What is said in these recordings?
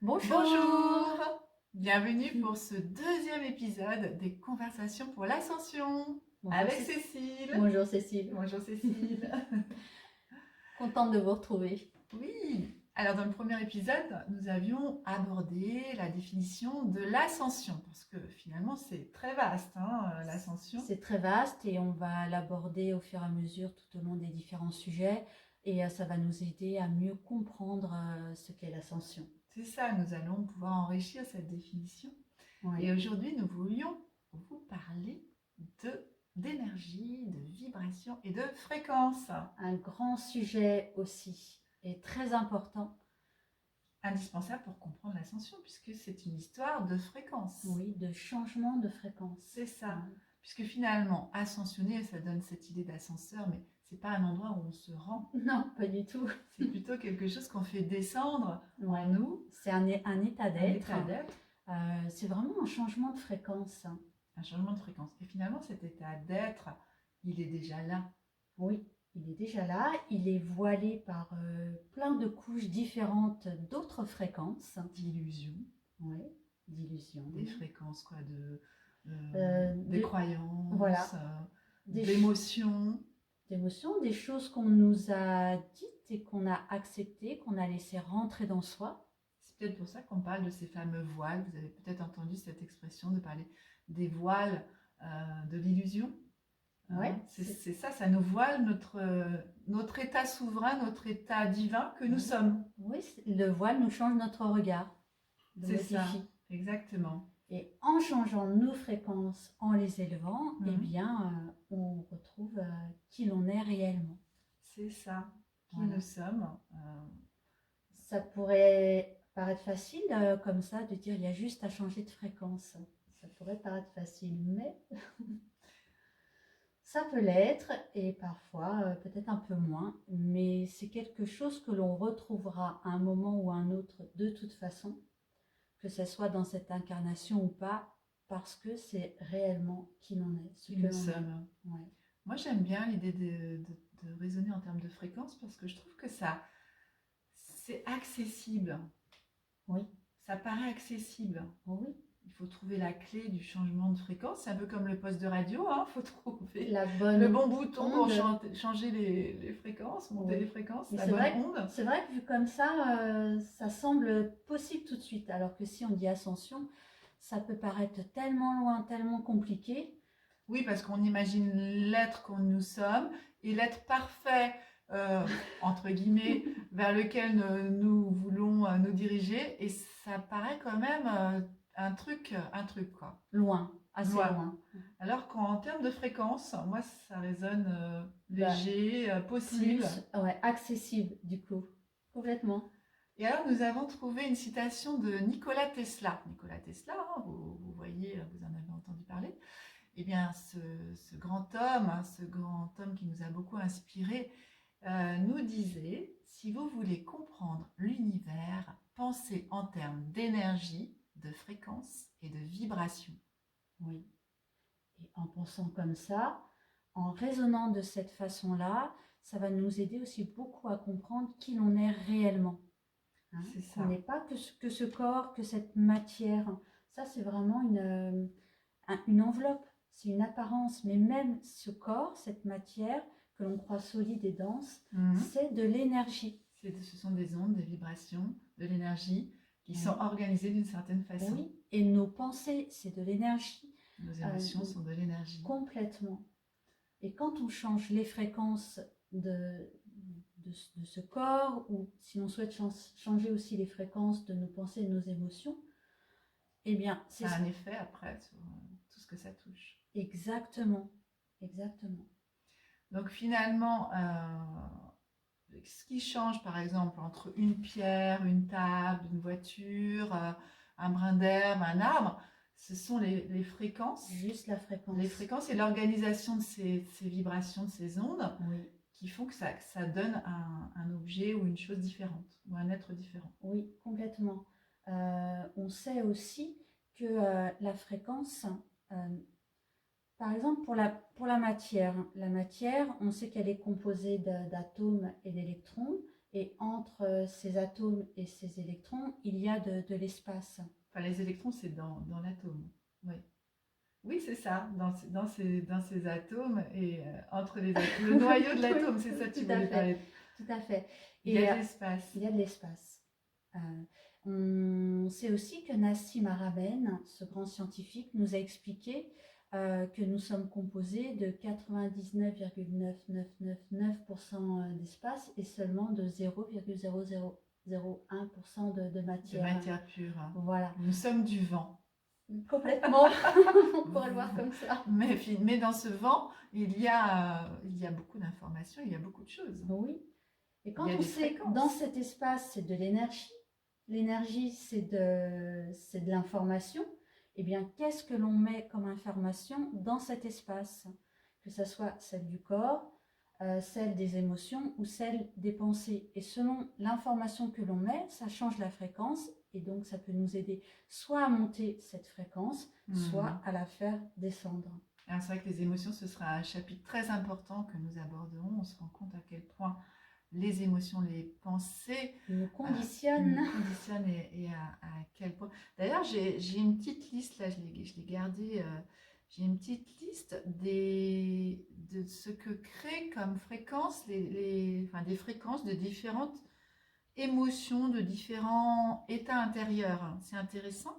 Bonjour. Bonjour, bienvenue pour ce deuxième épisode des Conversations pour l'Ascension Bonjour, avec Cécile. Bonjour Cécile. Bonjour Cécile. Contente de vous retrouver. Oui, alors dans le premier épisode, nous avions abordé la définition de l'ascension, parce que finalement c'est très vaste, l'ascension. C'est très vaste et on va l'aborder au fur et à mesure tout au long des différents sujets et ça va nous aider à mieux comprendre ce qu'est l'ascension. C'est ça, nous allons pouvoir enrichir cette définition. Oui. Et aujourd'hui, nous voulions vous parler d'énergie, de vibration et de fréquence. Un grand sujet aussi et très important. Indispensable pour comprendre l'ascension, puisque c'est une histoire de fréquence. Oui, de changement de fréquence. C'est ça. Oui. Puisque finalement, ascensionner, ça donne cette idée d'ascenseur, mais c'est pas un endroit où on se rend. Non, pas du tout. C'est plutôt quelque chose qu'on fait descendre en nous. C'est un état d'être. Un état d'être. C'est vraiment un changement de fréquence. Un changement de fréquence. Et finalement, cet état d'être, il est déjà là. Oui, il est déjà là. Il est voilé par plein de couches différentes d'autres fréquences. D'illusions. Oui, d'illusions. Des fréquences, quoi, des croyances, voilà. d'émotions. D'émotions, des choses qu'on nous a dites et qu'on a acceptées, qu'on a laissé rentrer dans soi. C'est peut-être pour ça qu'on parle de ces fameux voiles. Vous avez peut-être entendu cette expression de parler des voiles de l'illusion. Ouais, c'est ça, ça nous voile notre état souverain, notre état divin que nous sommes. Oui, le voile nous change notre regard. C'est ça, exactement. Et en changeant nos fréquences, en les élevant, eh bien, on retrouve qui l'on est réellement. C'est ça, qui nous sommes. Ça pourrait paraître facile comme ça de dire il y a juste à changer de fréquence. Ça pourrait paraître facile, mais ça peut l'être et parfois peut-être un peu moins. Mais c'est quelque chose que l'on retrouvera à un moment ou à un autre de toute façon, que ce soit dans cette incarnation ou pas, parce que c'est réellement qui l'on est, ce que nous sommes. Ouais. Moi, j'aime bien l'idée de raisonner en termes de fréquence parce que je trouve que c'est accessible. Oui. Ça paraît accessible. Oui. Il faut trouver la clé du changement de fréquence. C'est un peu comme le poste de radio. Il faut trouver le bon bouton pour changer les fréquences, monter les fréquences, la bonne onde. C'est vrai que vu comme ça, ça semble possible tout de suite. Alors que si on dit ascension, ça peut paraître tellement loin, tellement compliqué. Oui, parce qu'on imagine l'être qu'on nous sommes et l'être parfait, entre guillemets, vers lequel nous voulons nous diriger. Et ça paraît quand même un truc quoi. Loin, assez loin. Alors qu'en termes de fréquence, moi, ça résonne léger, possible. Accessible, du coup. Complètement. Et alors, nous avons trouvé une citation de Nikola Tesla. Nikola Tesla, vous voyez, vous en avez entendu parler. Eh bien, ce grand homme qui nous a beaucoup inspiré, nous disait « Si vous voulez comprendre l'univers, pensez en termes d'énergie, de fréquence et de vibration. » Oui. Et en pensant comme ça, en raisonnant de cette façon-là, ça va nous aider aussi beaucoup à comprendre qui l'on est réellement. C'est ça. On n'est pas que ce corps, que cette matière. Ça, c'est vraiment une enveloppe. C'est une apparence, mais même ce corps, cette matière que l'on croit solide et dense, c'est de l'énergie. Ce sont des ondes, des vibrations, de l'énergie qui sont organisées d'une certaine façon. Oui, et nos pensées, c'est de l'énergie. Nos émotions sont de l'énergie. Complètement. Et quand on change les fréquences de ce corps, ou si on souhaite changer aussi les fréquences de nos pensées et de nos émotions, eh bien, ça a un effet après sur tout ce que ça touche. Exactement, exactement. Donc finalement, ce qui change par exemple entre une pierre, une table, une voiture, un brin d'herbe, un arbre, ce sont les fréquences. Juste la fréquence. Les fréquences et l'organisation de ces vibrations, de ces ondes, qui font que ça donne un objet ou une chose différente, ou un être différent. Oui, complètement. On sait aussi que la fréquence, par exemple pour la matière, on sait qu'elle est composée d'atomes et d'électrons, Et entre ces atomes et ces électrons, il y a de l'espace. Enfin, les électrons, c'est dans l'atome. Oui, oui c'est ça, dans ces atomes et entre les atomes. Le noyau de l'atome, c'est ça que tu voulais parler. Tout à fait. Il y a de l'espace. Il y a de l'espace. On sait aussi que Nassim Haramein, ce grand scientifique, nous a expliqué que nous sommes composés de 99,9999% d'espace et seulement de 0,0001% de matière. De matière pure. Hein. Voilà. Nous sommes du vent. Complètement, on pourrait le voir comme ça. Mais dans ce vent, il y a beaucoup d'informations, il y a beaucoup de choses. Oui. Et quand on sait que dans cet espace, c'est de l'énergie, l'énergie, c'est de l'information, eh bien, qu'est-ce que l'on met comme information dans cet espace? Que ce soit celle du corps, celle des émotions ou celle des pensées. Et selon l'information que l'on met, ça change la fréquence et donc ça peut nous aider soit à monter cette fréquence, soit à la faire descendre. C'est vrai que les émotions, ce sera un chapitre très important que nous aborderons. On se rend compte à quel point les émotions, les pensées nous conditionnent. Et à quel point. D'ailleurs, j'ai une petite liste, là, je l'ai gardée. J'ai une petite liste de ce que créent comme fréquences, des fréquences de différentes émotions, de différents états intérieurs. C'est intéressant.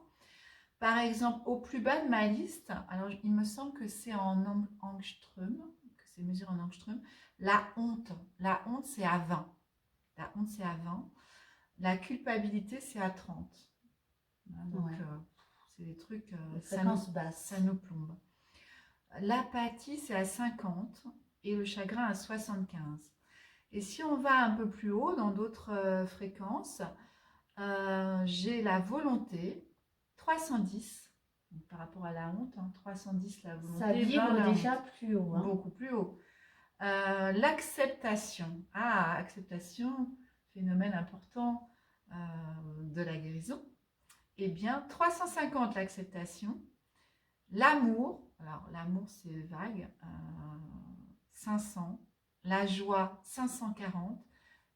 Par exemple, au plus bas de ma liste, alors il me semble que c'est en angstrom, que c'est mesuré en angstrom, la honte. La honte, c'est à 20. La honte, c'est à 20. La culpabilité, c'est à 30. Donc, ouais. C'est des trucs, ça nous plombe. L'apathie, c'est à 50 et le chagrin à 75. Et si on va un peu plus haut dans d'autres fréquences, j'ai la volonté, 310, donc par rapport à la honte, 310 la volonté. Ça vibre déjà plus haut. Beaucoup plus haut. L'acceptation. Acceptation, phénomène important de la guérison. Eh bien, 350 l'acceptation. L'amour, alors l'amour c'est vague, 500. La joie, 540.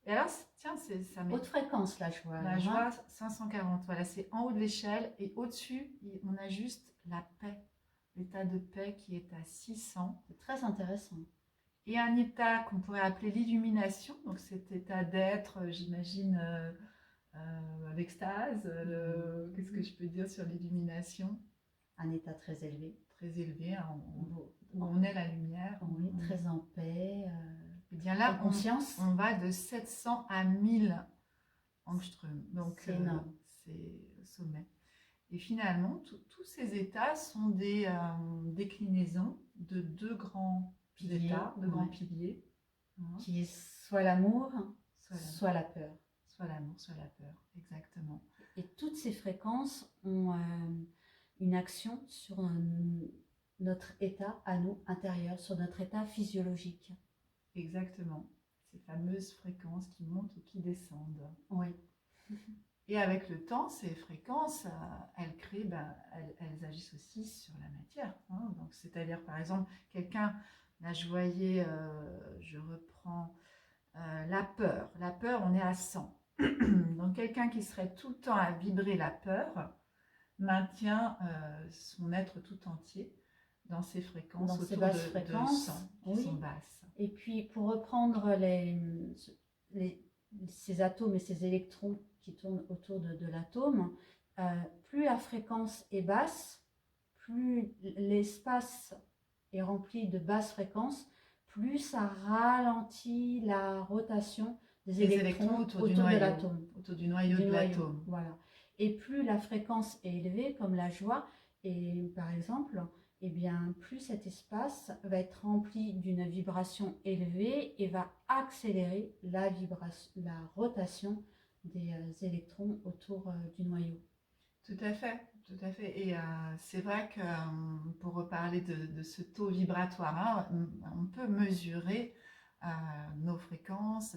Et alors, tiens, ça met... Haute fréquence, la joie. La joie, 540. Voilà, c'est en haut de l'échelle. Et au-dessus, on a juste la paix. L'état de paix qui est à 600. C'est très intéressant. Et un état qu'on pourrait appeler l'illumination. Donc, cet état d'être, j'imagine, l'extase. Qu'est-ce que je peux dire sur l'illumination? Un état très élevé. Très élevé, hein, où on est la lumière. Oui, très en paix. Et bien là, conscience. On va de 700 à 1000 angstrom. Donc, c'est énorme. C'est au sommet. Et finalement, tous ces états sont des déclinaisons de deux grands états, de grands piliers. Qui est soit l'amour, soit la peur. Soit l'amour, soit la peur, exactement. Et toutes ces fréquences ont une action sur notre état à nous intérieur, sur notre état physiologique. Exactement. Ces fameuses fréquences qui montent ou qui descendent. Oui. Et avec le temps, ces fréquences, elles créent, elles agissent aussi sur la matière. Donc, c'est-à-dire, par exemple, quelqu'un, là je voyais, je reprends la peur. La peur, on est à 100. Donc, quelqu'un qui serait tout le temps à vibrer la peur maintient son être tout entier dans ces fréquences, dans ces basses fréquences, de 100, qui sont basses. Et puis, pour reprendre ces atomes et ces électrons qui tournent autour de l'atome, plus la fréquence est basse, plus l'espace est rempli de basses fréquences, plus ça ralentit la rotation des électrons autour de l'atome. Autour du noyau de l'atome. Voilà. Et plus la fréquence est élevée, comme la joie, et par exemple, eh bien, plus cet espace va être rempli d'une vibration élevée et va accélérer la rotation des électrons autour du noyau. Tout à fait, tout à fait. Et c'est vrai que pour reparler de ce taux vibratoire, on peut mesurer nos fréquences,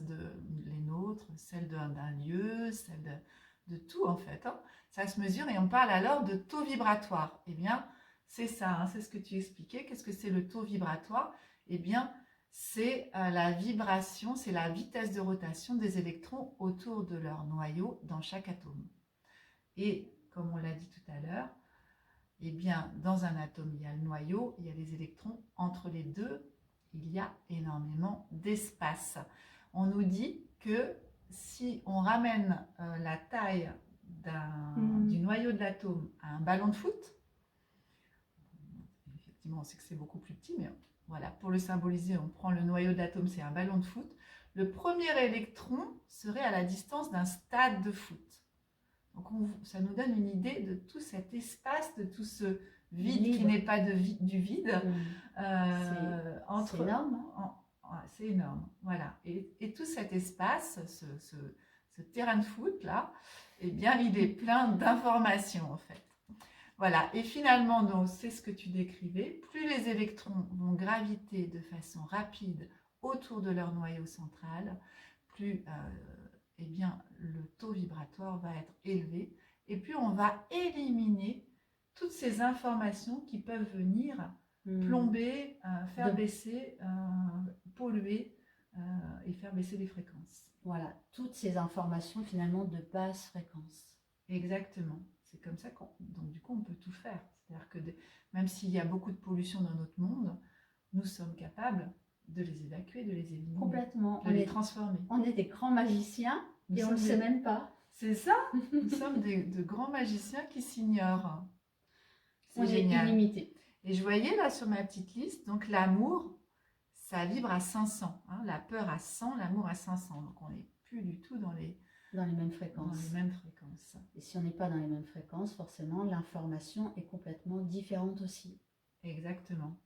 les nôtres, celles d'un lieu, celles de tout en fait. Ça se mesure et on parle alors de taux vibratoire. Eh bien, c'est ça, c'est ce que tu expliquais. Qu'est-ce que c'est le taux vibratoire? Eh bien, c'est la vibration, c'est la vitesse de rotation des électrons autour de leur noyau dans chaque atome. Et comme on l'a dit tout à l'heure, eh bien, dans un atome, il y a le noyau, il y a les électrons. Entre les deux, il y a énormément d'espace. On nous dit que si on ramène la taille du noyau de l'atome à un ballon de foot, effectivement, on sait que c'est beaucoup plus petit, mais voilà, pour le symboliser, on prend le noyau de l'atome, c'est un ballon de foot. Le premier électron serait à la distance d'un stade de foot. Donc ça nous donne une idée de tout cet espace, de tout ce vide qui n'est pas du vide. C'est énorme. C'est énorme, voilà. Et tout cet espace, ce terrain de foot là, eh bien, il est plein d'informations en fait. Voilà, et finalement, donc, c'est ce que tu décrivais, plus les électrons vont graviter de façon rapide autour de leur noyau central, plus eh bien, le taux vibratoire va être élevé, et puis on va éliminer toutes ces informations qui peuvent venir plomber, faire baisser, polluer et faire baisser les fréquences. Voilà, toutes ces informations finalement de basse fréquence. Exactement. C'est comme ça donc du coup on peut tout faire. C'est-à-dire que même s'il y a beaucoup de pollution dans notre monde, nous sommes capables de les évacuer, de les éliminer. Complètement. De les transformer. On est des grands magiciens et on ne le sait même pas. C'est ça. Nous sommes de grands magiciens qui s'ignorent. C'est génial. Illimité. Et je voyais là sur ma petite liste, donc l'amour, ça vibre à 500. Hein, la peur à 100, l'amour à 500. Donc on n'est plus du tout dans les mêmes fréquences. Dans les mêmes fréquences. Et si on n'est pas dans les mêmes fréquences, forcément, l'information est complètement différente aussi. Exactement.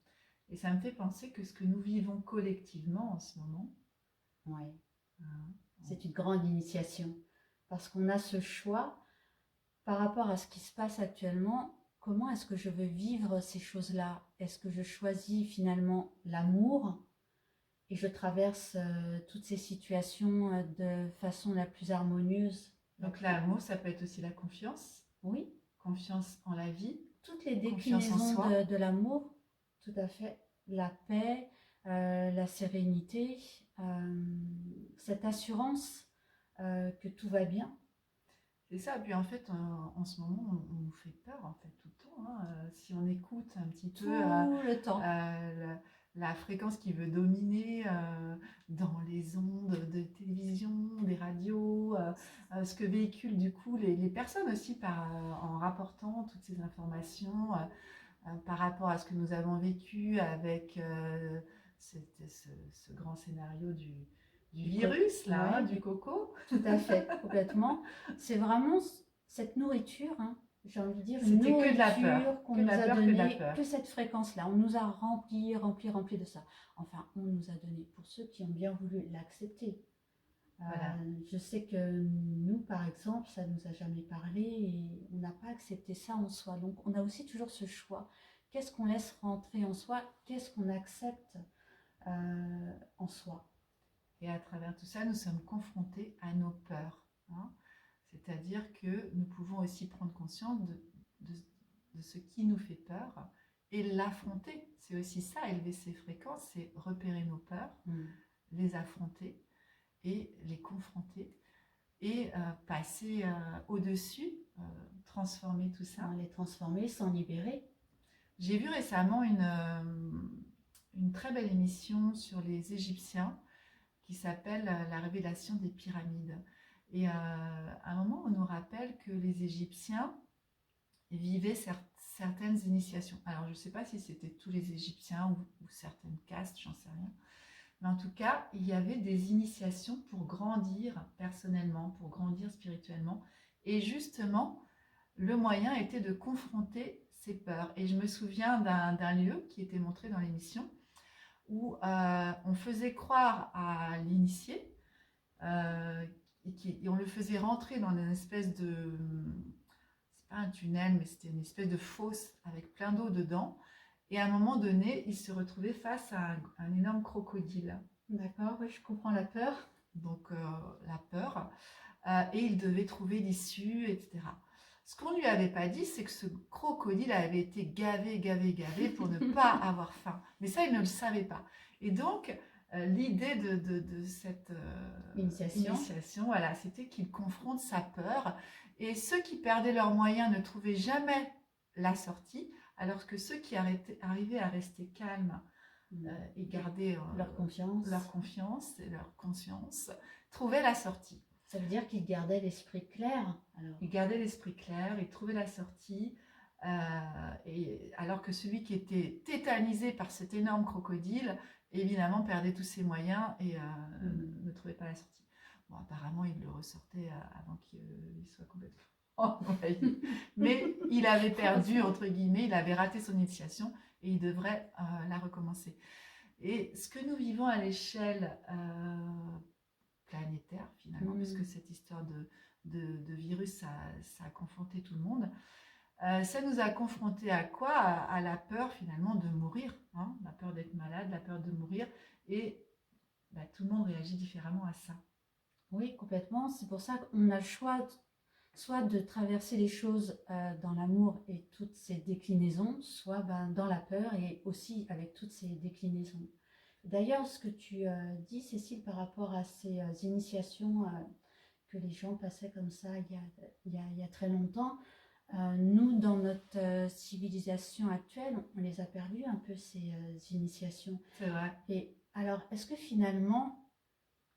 Et ça me fait penser que ce que nous vivons collectivement en ce moment, c'est une grande initiation. Parce qu'on a ce choix par rapport à ce qui se passe actuellement. Comment est-ce que je veux vivre ces choses-là? Est-ce que je choisis finalement l'amour et je traverse toutes ces situations de façon la plus harmonieuse? Donc l'amour, ça peut être aussi la confiance. Oui. Confiance en la vie. Toutes les déclinaisons de l'amour, tout à fait. La paix, la sérénité, cette assurance que tout va bien. C'est ça, puis en fait, en ce moment, on nous fait peur en fait tout le temps. Hein. Si on écoute un petit peu le temps. La fréquence qui veut dominer dans les ondes de télévision, des radios, ce que véhiculent du coup les personnes aussi en rapportant toutes ces informations par rapport à ce que nous avons vécu avec ce grand scénario du virus, là, du coco. Tout à fait, complètement. C'est vraiment cette nourriture, hein, j'ai envie de dire, une nourriture qu'on nous a donnée, que cette fréquence-là. On nous a rempli de ça. Enfin, on nous a donné, pour ceux qui ont bien voulu l'accepter. Voilà. Je sais que nous, par exemple, ça ne nous a jamais parlé et on n'a pas accepté ça en soi. Donc, on a aussi toujours ce choix. Qu'est-ce qu'on laisse rentrer en soi? Qu'est-ce qu'on accepte en soi? Et à travers tout ça, nous sommes confrontés à nos peurs. Hein. C'est-à-dire que nous pouvons aussi prendre conscience de ce qui nous fait peur et l'affronter. C'est aussi ça, élever ses fréquences, c'est repérer nos peurs, les affronter et les confronter et passer au-dessus, transformer tout ça. Les transformer, s'en libérer. J'ai vu récemment une très belle émission sur les Égyptiens qui s'appelle La révélation des pyramides. Et à un moment, on nous rappelle que les Égyptiens vivaient certaines initiations. Alors, je ne sais pas si c'était tous les Égyptiens ou certaines castes, j'en sais rien. Mais en tout cas, il y avait des initiations pour grandir personnellement, pour grandir spirituellement. Et justement, le moyen était de confronter ces peurs. Et je me souviens d'un lieu qui était montré dans l'émission où on faisait croire à l'initié et on le faisait rentrer dans une espèce de... c'est pas un tunnel, mais c'était une espèce de fosse avec plein d'eau dedans. Et à un moment donné, il se retrouvait face à un énorme crocodile. D'accord, oui, je comprends la peur. Donc la peur. Et il devait trouver l'issue, etc. Ce qu'on ne lui avait pas dit, c'est que ce crocodile avait été gavé pour ne pas avoir faim. Mais ça, il ne le savait pas. Et donc, l'idée de cette Initiation. voilà, c'était qu'il confronte sa peur. Et ceux qui perdaient leurs moyens ne trouvaient jamais la sortie, alors que ceux qui arrivaient à rester calmes et garder leur confiance et leur conscience trouvaient la sortie. Ça veut dire qu'ils gardaient l'esprit clair alors. Ils gardaient l'esprit clair, ils trouvaient la sortie. Et alors que celui qui était tétanisé par cet énorme crocodile, évidemment, perdait tous ses moyens et ne trouvait pas la sortie. Bon, apparemment, il le ressortait avant qu'il soit complètement envahi. Mais il avait perdu, entre guillemets, il avait raté son initiation et il devrait la recommencer. Et ce que nous vivons à l'échelle planétaire, finalement, puisque cette histoire de virus, ça a confronté tout le monde, ça nous a confrontés à quoi? À la peur finalement de mourir, hein, la peur d'être malade, la peur de mourir, et tout le monde réagit différemment à ça. Oui, complètement. C'est pour ça qu'on a le choix soit de traverser les choses dans l'amour et toutes ses déclinaisons, soit dans la peur et aussi avec toutes ses déclinaisons. D'ailleurs, ce que tu dis, Cécile, par rapport à ces initiations que les gens passaient comme ça il y a très longtemps, nous, dans notre civilisation actuelle, on les a perdues un peu, ces initiations. C'est vrai. Et alors, est-ce que finalement,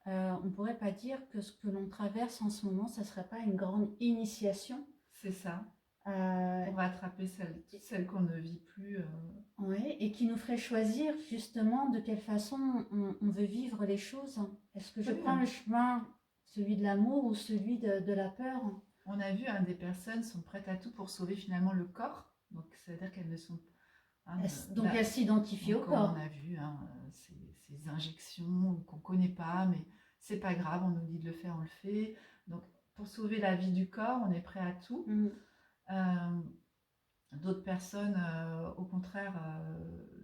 on ne pourrait pas dire que ce que l'on traverse en ce moment, ça ne serait pas une grande initiation? C'est ça. Pour rattraper toutes celles qu'on ne vit plus. Oui, et qui nous ferait choisir justement de quelle façon on veut vivre les choses. Est-ce que je prends le chemin, celui de l'amour ou celui de la peur? On a vu, des personnes sont prêtes à tout pour sauver finalement le corps. Donc, c'est-à-dire qu'elles ne sont donc elles s'identifient au corps. On a vu ces injections qu'on ne connaît pas, mais c'est pas grave, on nous dit de le faire, on le fait. Donc, pour sauver la vie du corps, on est prêt à tout. D'autres personnes, au contraire,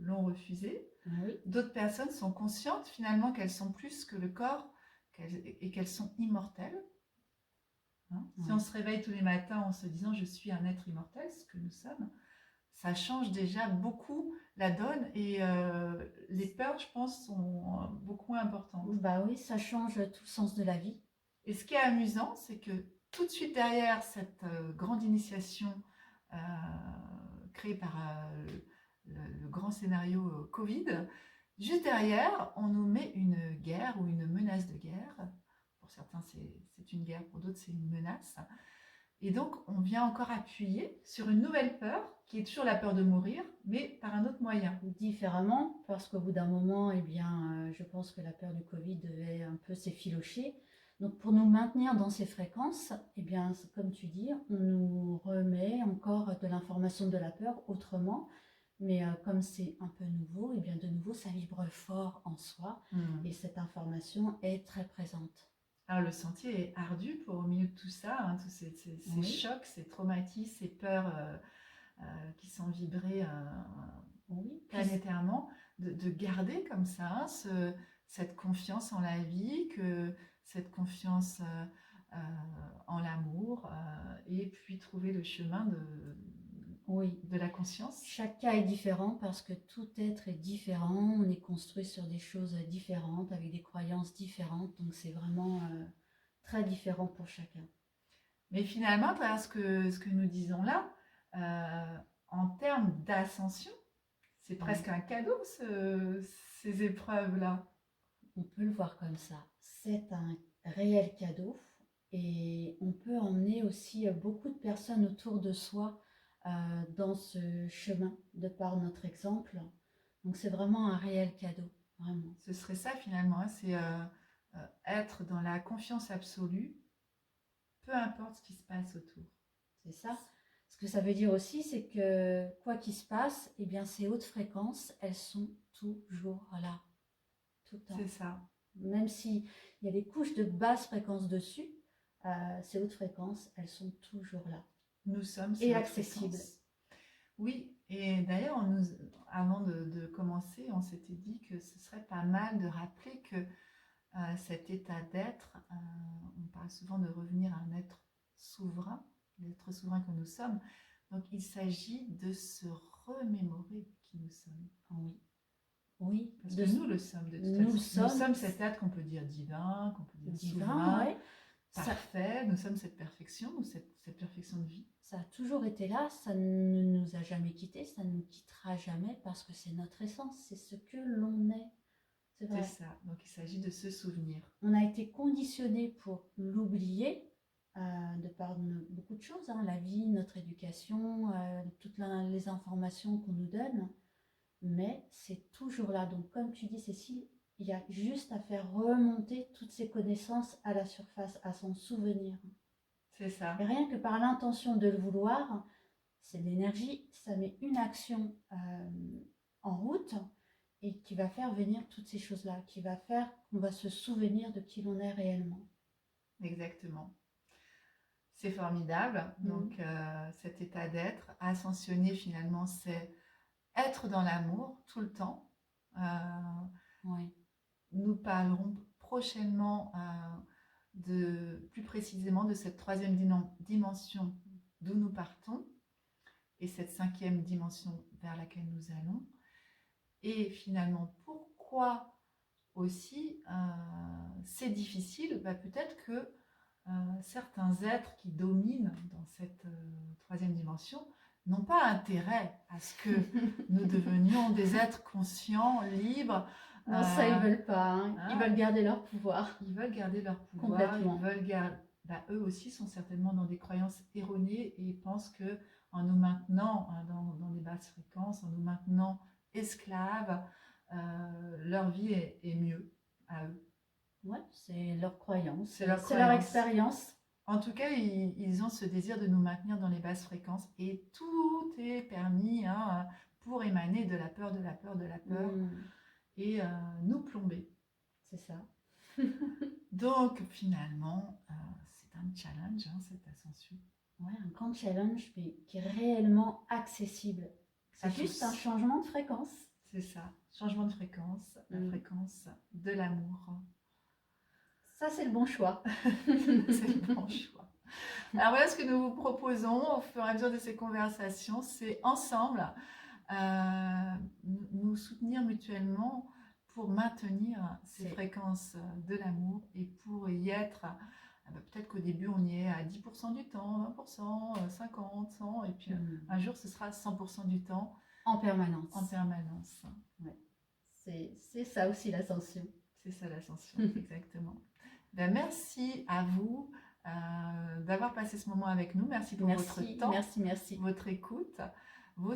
l'ont refusé. Oui. D'autres personnes sont conscientes finalement qu'elles sont plus que le corps et qu'elles sont immortelles. Hein, oui. Si on se réveille tous les matins en se disant je suis un être immortel, ce que nous sommes, ça change déjà beaucoup la donne et les peurs, je pense, sont beaucoup moins importantes. Bah oui, ça change tout le sens de la vie. Et ce qui est amusant, c'est que tout de suite derrière cette grande initiation créée par le grand scénario Covid, juste derrière, on nous met une guerre ou une menace de guerre. Pour certains, c'est une guerre, pour d'autres, c'est une menace. Et donc, on vient encore appuyer sur une nouvelle peur, qui est toujours la peur de mourir, mais par un autre moyen. Différemment, parce qu'au bout d'un moment, je pense que la peur du Covid devait un peu s'effilocher. Donc, pour nous maintenir dans ces fréquences, comme tu dis, on nous remet encore de l'information de la peur autrement. Mais comme c'est un peu nouveau, de nouveau, ça vibre fort en soi. Et cette information est très présente. Alors, le sentier est ardu pour, au milieu de tout ça, tous ces chocs, ces traumatismes, ces peurs qui sont vibrées planétairement, de garder comme ça cette confiance en la vie, cette confiance en l'amour, et puis trouver le chemin de la conscience. Chaque cas est différent parce que tout être est différent, on est construit sur des choses différentes, avec des croyances différentes, donc c'est vraiment très différent pour chacun. Mais finalement, à travers ce que nous disons là, en termes d'ascension, c'est presque un cadeau, ces épreuves-là. On peut le voir comme ça. C'est un réel cadeau et on peut emmener aussi beaucoup de personnes autour de soi dans ce chemin de par notre exemple. Donc c'est vraiment un réel cadeau, vraiment. Ce serait ça finalement, c'est être dans la confiance absolue, peu importe ce qui se passe autour. C'est ça. Ce que ça veut dire aussi, c'est que quoi qu'il se passe, ces hautes fréquences, elles sont toujours là, tout le temps. C'est ça. Même s'il y a des couches de basse fréquence dessus, ces hautes fréquences, elles sont toujours là. Nous sommes et accessibles. Oui, et d'ailleurs, avant de commencer, on s'était dit que ce serait pas mal de rappeler que cet état d'être, on parle souvent de revenir à un être souverain, l'être souverain que nous sommes. Donc, il s'agit de se remémorer qui nous sommes. Oui. Oui, Parce que nous le sommes de toute nous façon. Nous sommes sommes cet être qu'on peut dire divin, qu'on peut dire divin, souverain, ouais. Ça, parfait. Nous sommes cette perfection, cette perfection de vie. ça a toujours été là, ça ne nous a jamais quittés, ça ne nous quittera jamais parce que c'est notre essence, c'est ce que l'on est. C'est C'est vrai. ça. Donc il s'agit de se souvenir. On a été conditionné pour l'oublier de par beaucoup de choses, hein, la vie, notre éducation, toutes les informations qu'on nous donne, mais c'est toujours là. Donc comme tu dis Cécile, il y a juste à faire remonter toutes ces connaissances à la surface, à s'en souvenir. C'est ça. Et rien que par l'intention de le vouloir, c'est de l'énergie, ça met une action en route et qui va faire venir toutes ces choses-là, qui va faire qu'on va se souvenir de qui l'on est réellement. Exactement. C'est formidable. Donc cet état d'être, ascensionner finalement, c'est être dans l'amour tout le temps. Oui. Nous parlerons prochainement plus précisément de cette troisième dimension d'où nous partons et cette cinquième dimension vers laquelle nous allons. Et finalement, pourquoi aussi c'est difficile, peut-être que certains êtres qui dominent dans cette troisième dimension n'ont pas intérêt à ce que nous devenions des êtres conscients, libres. Non, ça, ils veulent pas. Hein. Ils veulent garder leur pouvoir. Ils veulent garder leur pouvoir. Complètement. Ils veulent garder. Eux aussi sont certainement dans des croyances erronées et pensent que en nous maintenant dans des basses fréquences, en nous maintenant esclaves, leur vie est mieux à eux. Ouais, c'est leur croyance, c'est leur, expérience. En tout cas, ils ont ce désir de nous maintenir dans les basses fréquences et tout est permis pour émaner de la peur, de la peur, de la peur et nous plomber. C'est ça. Donc finalement, c'est un challenge, cette ascension. Ouais, un grand challenge, mais qui est réellement accessible. C'est juste un changement de fréquence. C'est ça, changement de fréquence, la fréquence de l'amour. Ça, c'est le bon choix. C'est le bon choix. Alors voilà ce que nous vous proposons au fur et à mesure de ces conversations, c'est ensemble nous soutenir mutuellement pour maintenir ces fréquences de l'amour et pour y être, peut-être qu'au début on y est à 10% du temps, 20%, 50%, 100%, et puis un jour ce sera 100% du temps. En permanence. En permanence. Ouais. C'est ça aussi l'ascension. C'est ça l'ascension, exactement. Merci à vous d'avoir passé ce moment avec nous. Merci pour votre temps, merci. Votre écoute, vos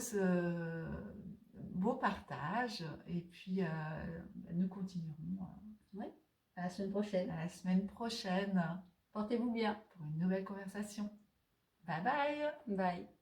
partages. Et puis, nous continuerons. Oui, à la semaine prochaine. À la semaine prochaine. Portez-vous bien. Pour une nouvelle conversation. Bye bye. Bye.